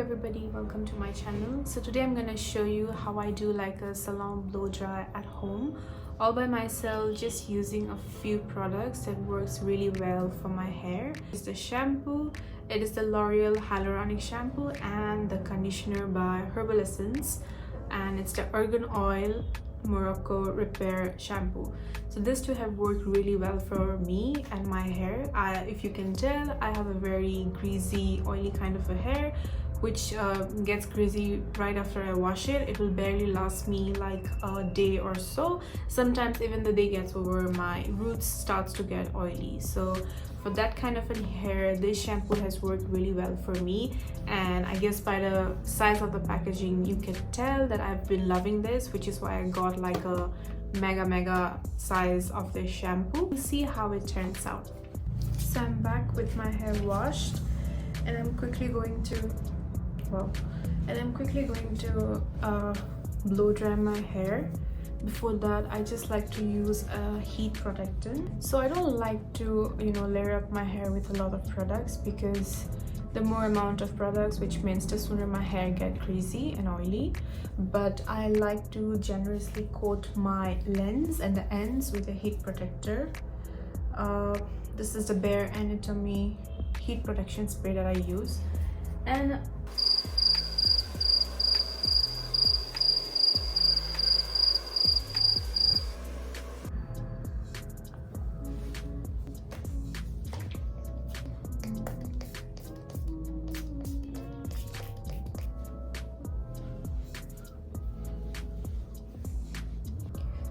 everybody, welcome to my channel. So today I'm gonna show you how I do like a salon blow dry at home all by myself, just using a few products that works really well for my hair. It's the shampoo, it is the L'Oreal hyaluronic shampoo, and the conditioner by Herbal Essence, and it's the argan oil Morocco repair shampoo. So these two have worked really well for me and my hair. If you can tell, I have a very greasy, oily kind of a hair, which gets greasy right after I wash it. It will barely last me like a day or so. Sometimes even the day gets over, my roots starts to get oily. So for that kind of a hair, this shampoo has worked really well for me, and I guess by the size of the packaging you can tell that I've been loving this, which is why I got like a mega size of this shampoo. We'll see how it turns out. So I'm back with my hair washed, and I'm quickly going to blow dry my hair. Before that, I just like to use a heat protectant. So I don't like to layer up my hair with a lot of products, because the more amount of products, which means the sooner my hair get greasy and oily. But I like to generously coat my lens and the ends with a heat protector. This is the Bare Anatomy heat protection spray that I use, and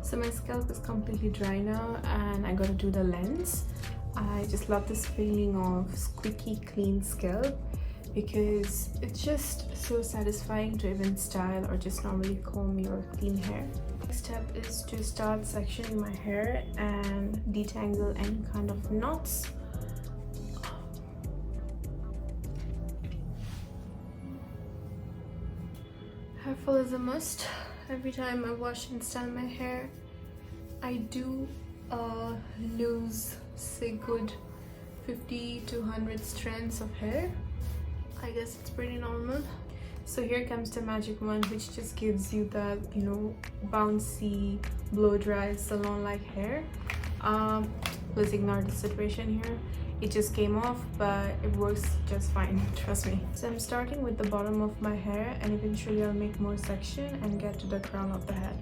so my scalp is completely dry now, and I gotta do the lens. I just love this feeling of squeaky clean scalp, because it's just so satisfying to even style or just normally comb your clean hair. Next step is to start sectioning my hair and detangle any kind of knots. Hair fall is a must. Every time I wash and style my hair, I do lose, say, good 50 to 100 strands of hair. I guess it's pretty normal. So here comes the magic wand, which just gives you that bouncy blow dry salon like hair. Let's ignore the situation here. It just came off, but it works just fine, trust me. So I'm starting with the bottom of my hair, and eventually I'll make more section and get to the crown of the head.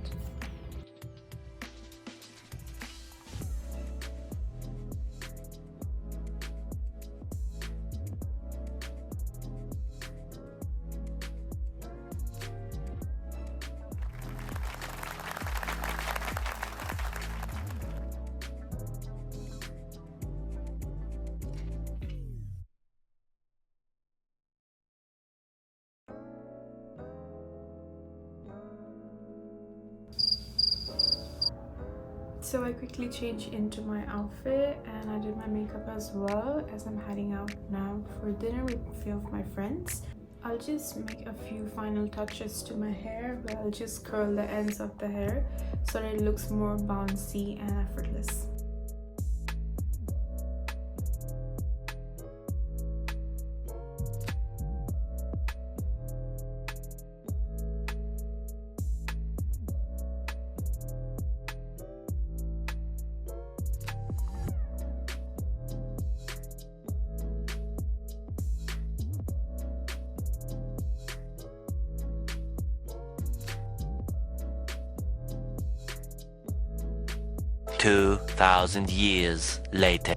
So I quickly changed into my outfit, and I did my makeup as well, as I'm heading out now for dinner with a few of my friends. I'll just make a few final touches to my hair, where I'll just curl the ends of the hair so that it looks more bouncy and effortless. "2,000 years later."